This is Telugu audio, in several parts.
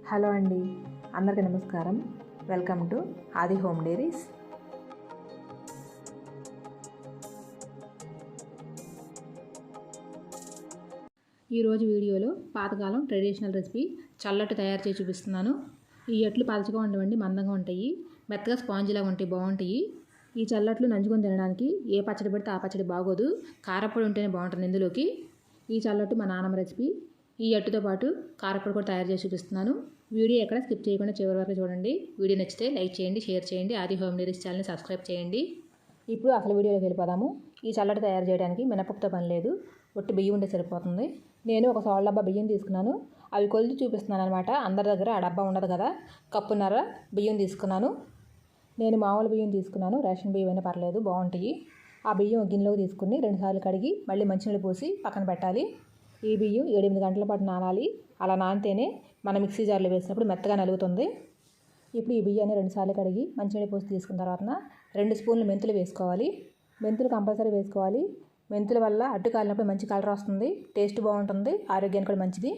హలో అండి, అందరికీ నమస్కారం. వెల్కమ్ టు ఆది హోమ్ డైరీస్. ఈరోజు వీడియోలో పాతకాలం ట్రెడిషనల్ రెసిపీ చల్లట్టు తయారు చేసి చూపిస్తున్నాను. ఈ అట్లు పలచగా ఉండవండి, మందంగా ఉంటాయి, మెత్తగా స్పాంజిలాగా ఉంటాయి, బాగుంటాయి. ఈ చల్లట్లు నంచుకొని తినడానికి ఏ పచ్చడి పెడితే ఆ పచ్చడి బాగోదు, కారపొడి ఉంటేనే బాగుంటుంది ఇందులోకి. ఈ చల్లట్టు మా నాన్నమ్మ రెసిపీ. ఈ అట్టుతో పాటు కారపొడి కూడా తయారు చేసి చూపిస్తున్నాను. వీడియో ఎక్కడ స్కిప్ చేయకుండా చివరి వరకు చూడండి. వీడియో నచ్చితే లైక్ చేయండి, షేర్ చేయండి, ఆది హోమ్ డైరీస్ ఛానల్ని సబ్స్క్రైబ్ చేయండి. ఇప్పుడు అసలు వీడియోలోకి వెళ్ళిపోదాము. ఈ చల్లటి తయారు చేయడానికి మినపప్పుతో పని లేదు, ఒట్టి బియ్యం ఉంటే సరిపోతుంది. నేను ఒక సోళ్ళ డబ్బా బియ్యం తీసుకున్నాను. అవి కొలిచి చూపిస్తున్నాను అనమాట. అందరి దగ్గర ఆ డబ్బా ఉండదు కదా. కప్పున్నర బియ్యం తీసుకున్నాను. నేను మామూలు బియ్యం తీసుకున్నాను, రేషన్ బియ్యం అయినా పర్లేదు, బాగుంటాయి. ఆ బియ్యం గిన్నెలోకి తీసుకుని 2 సార్లు కడిగి మళ్ళీ మంచినీళ్ళు పోసి పక్కన పెట్టాలి. ఈ బియ్యం 7-8 గంటల పాటు నానాలి. అలా నానితేనే మన మిక్సీ జార్లో వేసినప్పుడు మెత్తగా నలుగుతుంది. ఇప్పుడు ఈ బియ్యాన్ని 2 సార్లు కడిగి మంచినీళ్ళు పోసి తీసుకున్న తర్వాత 2 స్పూన్లు మెంతులు వేసుకోవాలి. మెంతులు కంపల్సరీ వేసుకోవాలి. మెంతుల వల్ల అట్టు కాలినప్పుడు మంచి కలర్ వస్తుంది, టేస్ట్ బాగుంటుంది, ఆరోగ్యానికి కూడా మంచిది.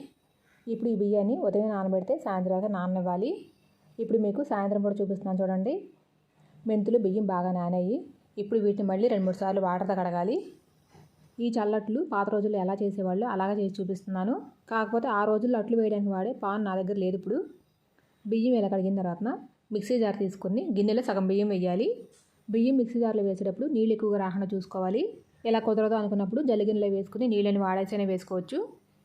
ఇప్పుడు ఈ బియ్యాన్ని ఉదయం నానబెడితే సాయంత్రం నాననివ్వాలి. ఇప్పుడు మీకు సాయంత్రం కూడా చూపిస్తున్నాను చూడండి. మెంతులు బియ్యం బాగా నానాయి. ఇప్పుడు వీటిని మళ్ళీ 2-3 సార్లు వాటర్తో కడగాలి. ఈ చల్లట్లు పాత రోజుల్లో ఎలా చేసేవాళ్ళు అలాగే చేసి చూపిస్తున్నాను. కాకపోతే ఆ రోజుల్లో అట్లు వేయడానికి వాడే పాన్ నా దగ్గర లేదు. ఇప్పుడు బియ్యం ఇలా కడిగిన తర్వాత మిక్సీ జార్ తీసుకుని గిన్నెలో సగం బియ్యం వేయాలి. బియ్యం మిక్సీ జార్లో వేసేటప్పుడు నీళ్ళు ఎక్కువగా రాకుండా చూసుకోవాలి. ఇలా కుదరదు అనుకున్నప్పుడు జల్లిగిన్నెలో వేసుకుని నీళ్ళని వాడేసైనా వేసుకోవచ్చు.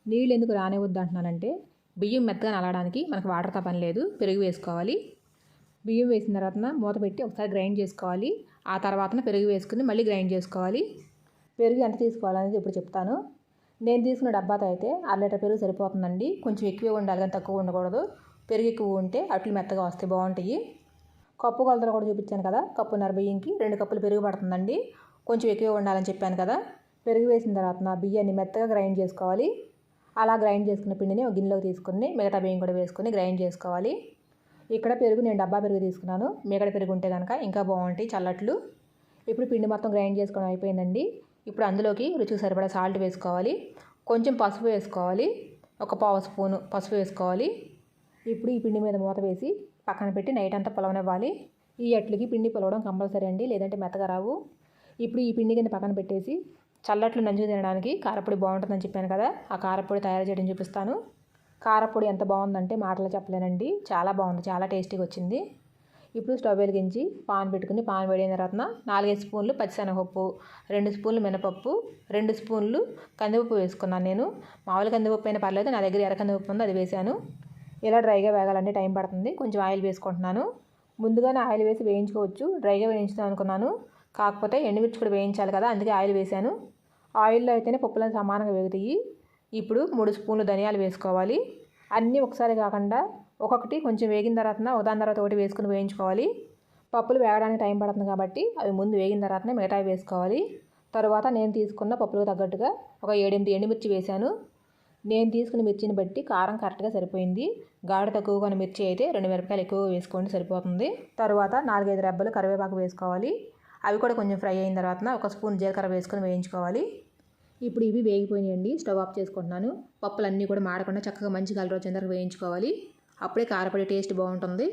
నీళ్ళు ఎందుకు రానివద్దు అంటున్నానంటే, బియ్యం మెత్తగా నలగడానికి మనకు వాటర్తో పని లేదు, పెరుగు వేసుకోవాలి. బియ్యం వేసిన తర్వాత మూత పెట్టి ఒకసారి గ్రైండ్ చేసుకోవాలి. ఆ తర్వాత పెరుగు వేసుకుని మళ్ళీ గ్రైండ్ చేసుకోవాలి. పెరుగు ఎంత తీసుకోవాలనేది ఇప్పుడు చెప్తాను. నేను తీసుకున్న డబ్బాతో అయితే 1/2 లీటర్ పెరుగు సరిపోతుందండి. కొంచెం ఎక్కువే ఉండాలి కానీ తక్కువ ఉండకూడదు. పెరుగు ఎక్కువ ఉంటే అట్లు మెత్తగా వస్తాయి, బాగుంటాయి. కప్పు కొలతలు కూడా చూపించాను కదా. కప్పున్నర బియ్యంకి 2 కప్పులు పెరుగు పడుతుందండి. కొంచెం ఎక్కువే ఉండాలని చెప్పాను కదా. పెరుగు వేసిన తర్వాత బియ్యాన్ని మెత్తగా గ్రైండ్ చేసుకోవాలి. అలా గ్రైండ్ చేసుకున్న పిండిని ఒక గిన్నెలోకి తీసుకుని మిగతా బియ్యం కూడా వేసుకుని గ్రైండ్ చేసుకోవాలి. ఇక్కడ పెరుగు నేను డబ్బా పెరుగు తీసుకున్నాను. మిగతా పెరుగు ఉంటే కనుక ఇంకా బాగుంటాయి చల్లట్లు. ఇప్పుడు పిండి మొత్తం గ్రైండ్ చేసుకోవడం అయిపోయిందండి. ఇప్పుడు అందులోకి రుచికి సరిపడా సాల్ట్ వేసుకోవాలి. కొంచెం పసుపు వేసుకోవాలి. ఒక 1/2 స్పూను పసుపు వేసుకోవాలి. ఇప్పుడు ఈ పిండి మీద మూత వేసి పక్కన పెట్టి నైట్ అంతా పొలవనివ్వాలి. ఈ అట్లకి పిండి పొలవడం కంపల్సరీ అండి, లేదంటే మెత్తగా రావు. ఇప్పుడు ఈ పిండి కింద పక్కన పెట్టేసి చల్లట్లు నంచుకు తినడానికి కారపొడి బాగుంటుందని చెప్పాను కదా. ఆ కారపొడి తయారు చేయడం చూపిస్తాను. కారపొడి ఎంత బాగుందంటే మాటలు చెప్పలేనండి, చాలా బాగుంది, చాలా టేస్టీగా వచ్చింది. ఇప్పుడు స్టవ్ వెలిగించి పాన్ పెట్టుకుని పాన్ వేడిన తర్వాత 4-5 స్పూన్లు పచ్చిశనగపప్పు, 2 స్పూన్లు మినపప్పు, 2 స్పూన్లు కందిపప్పు వేసుకున్నాను. నేను మామూలు కందిపప్పు అయినా పర్లేదు, నా దగ్గర ఎర్ర కందిపప్పు ఉంది, అది వేసాను. ఇలా డ్రైగా వేగాలంటే టైం పడుతుంది. కొంచెం ఆయిల్ వేసుకుంటున్నాను. ముందుగానే ఆయిల్ వేసి వేయించుకోవచ్చు, డ్రైగా వేయించుదాం అనుకున్నాను. కాకపోతే ఎండుమిర్చి కూడా వేయించాలి కదా, అందుకే ఆయిల్ వేసాను. ఆయిల్లో అయితేనే పప్పులను సమానంగా వేగుతాయి. ఇప్పుడు 3 స్పూన్లు ధనియాలు వేసుకోవాలి. అన్నీ ఒకసారి కాకుండా ఒక్కొక్కటి కొంచెం వేగిన తర్వాత దాని తర్వాత ఒకటి వేసుకుని వేయించుకోవాలి. పప్పులు వేగడానికి టైం పడుతుంది కాబట్టి అవి ముందు వేగిన తర్వాతనే మిగతావి వేసుకోవాలి. తర్వాత నేను తీసుకున్న పప్పులకు తగ్గట్టుగా ఒక 7-8 ఎండుమిర్చి వేశాను. నేను తీసుకున్న మిర్చిని బట్టి కారం కరెక్ట్గా సరిపోయింది. ఘాటు తక్కువగా ఉన్న మిర్చి అయితే 2 మిరపకాయలు ఎక్కువగా వేసుకోండి, సరిపోతుంది. తర్వాత 4-5 రెబ్బలు కరివేపాకు వేసుకోవాలి. అవి కూడా కొంచెం ఫ్రై అయిన తర్వాత ఒక స్పూన్ జీలకర్ర వేసుకొని వేయించుకోవాలి. ఇప్పుడు ఇవి వేగిపోయినాయండి. స్టవ్ ఆఫ్ చేసుకుంటున్నాను. పప్పులన్నీ కూడా మాడకుండా చక్కగా మంచి కలర్ వచ్చేందుకు వేయించుకోవాలి. అప్పుడే కారపొడి టేస్ట్ బాగుంటుంది.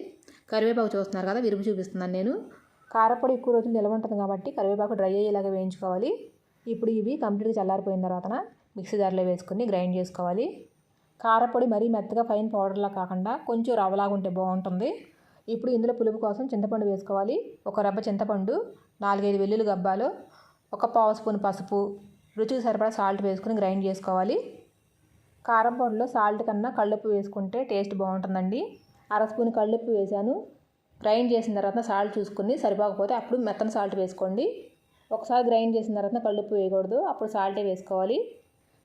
కరివేపాకు చూస్తున్నారు కదా, విరుపు చూపిస్తున్నాను నేను. కారపొడి ఎక్కువ రోజులు నిల్వ ఉంటుంది కాబట్టి కరివేపాకు డ్రై అయ్యేలాగా వేయించుకోవాలి. ఇప్పుడు ఇవి కంప్లీట్గా చల్లారిపోయిన తర్వాత మిక్సీ జార్లో వేసుకుని గ్రైండ్ చేసుకోవాలి. కారపొడి మరీ మెత్తగా ఫైన్ పౌడర్లా కాకుండా కొంచెం రవ్వలాగా ఉంటే బాగుంటుంది. ఇప్పుడు ఇందులో పులుపు కోసం చింతపండు వేసుకోవాలి. ఒక రెబ్బ చింతపండు, 4-5 వెల్లుల్లి గబ్బాలు, ఒక 1/2 స్పూన్ పసుపు, రుచికి సరిపడా సాల్ట్ వేసుకుని గ్రైండ్ చేసుకోవాలి. కారం పొడిలో సాల్ట్ కన్నా కళ్ళుప్పు వేసుకుంటే టేస్ట్ బాగుంటుందండి. 1/2 స్పూన్ కళ్ళుప్పు వేసాను. గ్రైండ్ చేసిన తర్వాత సాల్ట్ చూసుకుని సరిపోకపోతే అప్పుడు మెత్తని సాల్ట్ వేసుకోండి. ఒకసారి గ్రైండ్ చేసిన తర్వాత కళ్ళుప్పు వేయకూడదు, అప్పుడు సాల్టే వేసుకోవాలి.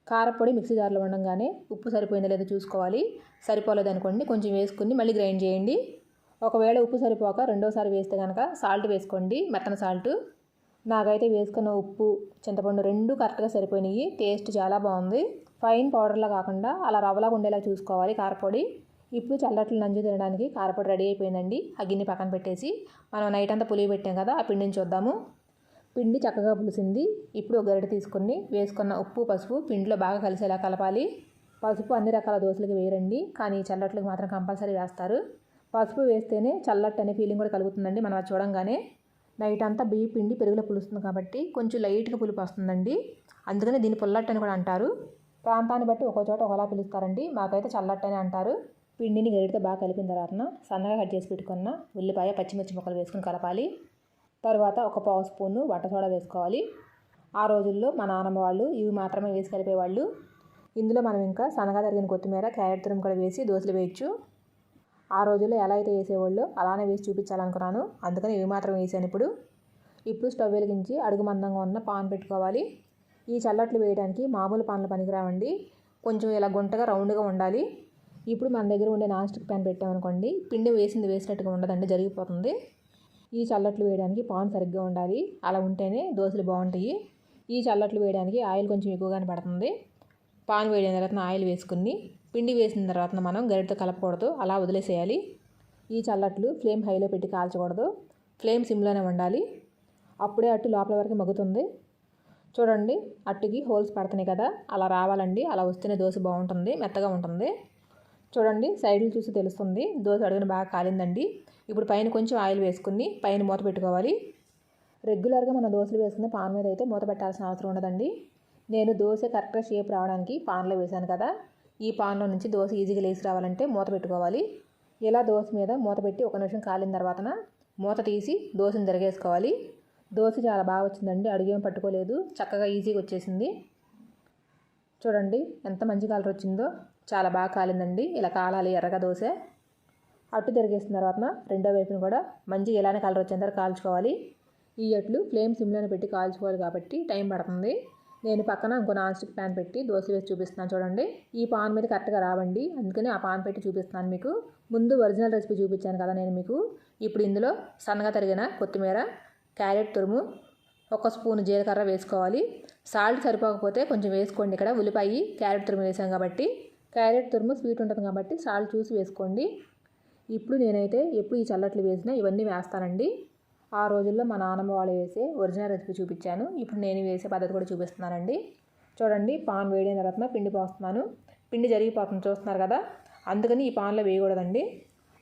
కారపొడి మిక్సీ జార్లో ఉండగానే ఉప్పు సరిపోయిందో లేదో చూసుకోవాలి. సరిపోలేదు అనుకోండి కొంచెం వేసుకుని మళ్ళీ గ్రైండ్ చేయండి. ఒకవేళ ఉప్పు సరిపోక రెండోసారి వేస్తే కనుక సాల్ట్ వేసుకోండి, మెత్తన సాల్ట్. నాకైతే వేసుకున్న ఉప్పు చింతపండు 2 కరెక్ట్గా సరిపోయినాయి. టేస్ట్ చాలా బాగుంది. ఫైన్ పౌడర్లా కాకుండా అలా రవ్వలాగా ఉండేలా చూసుకోవాలి కారపొడి. ఇప్పుడు చల్లట్లు నంజు తినడానికి కారపొడి రెడీ అయిపోయిందండి. ఆ గిన్నె పక్కన పెట్టేసి మనం నైట్ అంతా పులిగి పెట్టాం కదా, ఆ పిండిని చూద్దాము. పిండి చక్కగా పులిసింది. ఇప్పుడు ఒక గరిటె తీసుకుని వేసుకున్న ఉప్పు పసుపు పిండిలో బాగా కలిసేలా కలపాలి. పసుపు అన్ని రకాల దోశలకు వేయరండి, కానీ చల్లట్లకు మాత్రం కంపల్సరీ వేస్తారు. పసుపు వేస్తేనే చల్లట్టు అనే ఫీలింగ్ కూడా కలుగుతుందండి. మనం అది చూడంగానే నైట్ అంతా బియ్య పిండి పెరుగులో పులుస్తుంది కాబట్టి కొంచెం లైట్గా పులుపు వస్తుందండి. అందుకని దీన్ని పుల్లట్టు అని కూడా అంటారు. ప్రాంతాన్ని బట్టి ఒక్కో చోట ఒకలా పిలుస్తారండి. మాకైతే చల్లట్టు అని అంటారు. పిండిని గరిటతో బాగా కలిపిన తర్వాత సన్నగా కట్ చేసి పెట్టుకున్న ఉల్లిపాయ పచ్చిమిర్చి ముక్కలు వేసుకుని కలపాలి. తర్వాత ఒక పావు స్పూను వంట సోడా వేసుకోవాలి. ఆ రోజుల్లో మా నాన్నమ్మ వాళ్ళు ఇవి మాత్రమే వేసి కలిపేవాళ్ళు. ఇందులో మనం ఇంకా సన్నగా తరిగిన కొత్తిమీర, క్యారెట్ తురుము కూడా వేసి దోశలు వేయచ్చు. ఆ రోజుల్లో ఎలా అయితే వేసేవాళ్ళు అలానే వేసి చూపించాలనుకున్నాను, అందుకని ఇవి మాత్రం వేసాను. ఇప్పుడు స్టవ్ వెలిగించి అడుగు మందంగా ఉన్న పాన్ పెట్టుకోవాలి. ఈ చల్లట్లు వేయడానికి మామూలు పాన్లు పనికిరావండి, కొంచెం ఇలా గుంటగా రౌండ్గా ఉండాలి. ఇప్పుడు మన దగ్గర ఉండే నాన్ స్టిక్ ప్యాన్ పెట్టామనుకోండి, పిండి వేసినట్టుగా ఉండదండి, జరిగిపోతుంది. ఈ చల్లట్లు వేయడానికి పాన్ సరిగ్గా ఉండాలి, అలా ఉంటేనే దోశలు బాగుంటాయి. ఈ చల్లట్లు వేయడానికి ఆయిల్ కొంచెం ఎక్కువగానే పడుతుంది. పాన్ వేడిన తర్వాత ఆయిల్ వేసుకుని పిండి వేసిన తర్వాత మనం గరిటతో కలపకూడదు, అలా వదిలేసేయాలి. ఈ చల్లట్లు ఫ్లేమ్ హైలో పెట్టి కాల్చకూడదు, ఫ్లేమ్ సిమ్లోనే ఉండాలి. అప్పుడే అట్టు లోపల వరకు మగ్గుతుంది. చూడండి, అట్టుకి హోల్స్ పడుతున్నాయి కదా, అలా రావాలండి. అలా వస్తేనే దోశ బాగుంటుంది, మెత్తగా ఉంటుంది. చూడండి, సైడ్లు చూసి తెలుస్తుంది దోశ అడుగున బాగా కాలిందండి. ఇప్పుడు పైన కొంచెం ఆయిల్ వేసుకుని పైన మూత పెట్టుకోవాలి. రెగ్యులర్గా మన దోశలు వేసుకునే పాన్ మీద అయితే మూత పెట్టాల్సిన అవసరం ఉండదండి. నేను దోశ కరెక్ట్గా షేప్ రావడానికి పాన్లో వేశాను కదా, ఈ పాన్లో నుంచి దోశ ఈజీగా లేచి రావాలంటే మూత పెట్టుకోవాలి. ఇలా దోశ మీద మూత పెట్టి 1 నిమిషం కాలిన తర్వాత మూత తీసి దోశను తిరగేసుకోవాలి. దోశ చాలా బాగా వచ్చిందండి, అడుగేం పట్టుకోలేదు, చక్కగా ఈజీగా వచ్చేసింది. చూడండి ఎంత మంచి కలర్ వచ్చిందో, చాలా బాగా కాలిందండి. ఇలా కాలాలి ఎర్రగా దోశ. అట్టు తిరిగేసిన తర్వాత రెండో వైపును కూడా మంచిగా ఇలానే కలర్ వచ్చేంత వరకు కాల్చుకోవాలి. ఈ అట్లు ఫ్లేమ్ సిమ్లోనే పెట్టి కాల్చుకోవాలి కాబట్టి టైం పడుతుంది. నేను పక్కన ఇంకో నాన్ స్టిక్ ప్యాన్ పెట్టి దోశలు వేసి చూపిస్తున్నాను చూడండి. ఈ పాన్ మీద కరెక్ట్గా రావండి, అందుకని ఆ పాన్ పెట్టి చూపిస్తున్నాను మీకు. ముందు ఒరిజినల్ రెసిపీ చూపించాను కదా నేను మీకు. ఇప్పుడు ఇందులో సన్నగా తరిగిన కొత్తిమీర, క్యారెట్ తురుము, 1 స్పూన్ జీలకర్ర వేసుకోవాలి. సాల్ట్ సరిపోకపోతే కొంచెం వేసుకోండి. ఇక్కడ ఉల్లిపాయ, క్యారెట్ తురుము వేసాం కాబట్టి, క్యారెట్ తురుము స్వీట్ ఉంటుంది కాబట్టి సాల్ట్ చూసి వేసుకోండి. ఇప్పుడు నేనైతే ఎప్పుడు ఈ చల్లట్లు వేసినా ఇవన్నీ వేస్తానండి. ఆ రోజుల్లో మా నాన్నమ్మ వాళ్ళు వేసే ఒరిజినల్ రెసిపీ చూపించాను, ఇప్పుడు నేను వేసే పద్ధతి కూడా చూపిస్తున్నానండి. చూడండి, పాన్ వేడిన తర్వాత పిండి పోస్తున్నాను. పిండి జరిగిపోతుంది చూస్తున్నారు కదా, అందుకని ఈ పాన్లో వేయకూడదండి.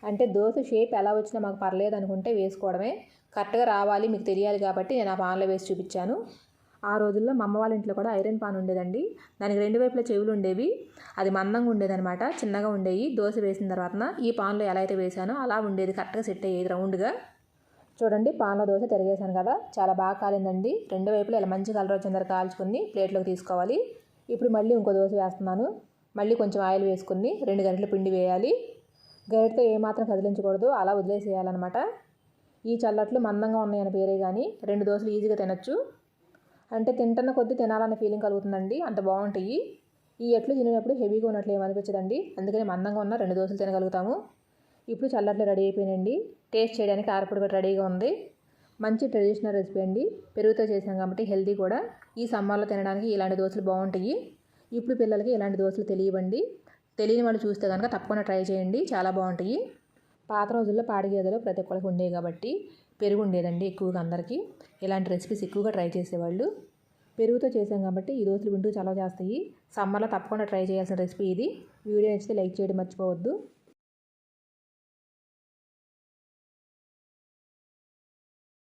అంటే దోశ షేప్ ఎలా వచ్చినా మాకు పర్లేదు అనుకుంటే వేసుకోవడమే, కరెక్ట్గా రావాలి మీకు తెలియాలి కాబట్టి నేను ఆ పాన్లో వేసి చూపించాను. ఆ రోజుల్లో మా అమ్మ వాళ్ళ ఇంట్లో కూడా ఐరన్ పాన్ ఉండేదండి, దానికి 2 వైపులా చెవులు ఉండేవి. అది మందంగా ఉండేదనమాట, చిన్నగా ఉండేవి. దోశ వేసిన తర్వాత ఈ పాన్లో ఎలా అయితే వేసానో అలా ఉండేది, కరెక్ట్గా సెట్ అయ్యేది రౌండ్గా. చూడండి, పాన్లో దోశ తిరిగేసాను కదా, చాలా బాగా కాలిందండి. 2 వైపులా ఇలా మంచి కలర్ వచ్చేందర కాల్చుకుని ప్లేట్లోకి తీసుకోవాలి. ఇప్పుడు మళ్ళీ ఇంకో దోశ వేస్తున్నాను. మళ్ళీ కొంచెం ఆయిల్ వేసుకుని 2 గరిటెల పిండి వేయాలి. గరిటతో ఏమాత్రం కదిలించకూడదు, అలా వదిలేసేయాలన్నమాట. ఈ చల్లట్లు మందంగా ఉన్నాయని పేరే కానీ 2 దోశలు ఈజీగా తినచ్చు. అంటే తింటున్న కొద్దీ తినాలన్న ఫీలింగ్ కలుగుతుందండి, అంత బాగుంటాయి. ఈ అట్లు తినేటప్పుడు హెవీగా ఉన్నట్లు ఏమనిపించదండి, అందుకని మందంగా ఉన్న 2 దోశలు తినగలుగుతాము. ఇప్పుడు చల్లట్లు రెడీ అయిపోయినండి. టేస్ట్ చేయడానికి కారపొడి కూడా రెడీగా ఉంది. మంచి ట్రెడిషనల్ రెసిపీ అండి, పెరుగుతో చేసాం కాబట్టి హెల్తీ కూడా. ఈ సమ్మర్లో తినడానికి ఇలాంటి దోశలు బాగుంటాయి. ఇప్పుడు పిల్లలకి ఇలాంటి దోశలు తెలియవండి, తెలియని వాళ్ళు చూస్తే కనుక తప్పకుండా ట్రై చేయండి, చాలా బాగుంటాయి. పాత రోజుల్లో పాడి గేదెలు ప్రతి ఒక్కరికి ఉండేవి కాబట్టి పెరుగు ఉండేదండి ఎక్కువగా అందరికీ. ఇలాంటి రెసిపీస్ ఎక్కువగా ట్రై చేసేవాళ్ళు. పెరుగుతో చేసాం కాబట్టి ఈ దోశలు వింటూ చలవ చేస్తాయి. సమ్మర్లో తప్పకుండా ట్రై చేయాల్సిన రెసిపీ ఇది. వీడియో నచ్చితే లైక్ చేయడం మర్చిపోవద్దు.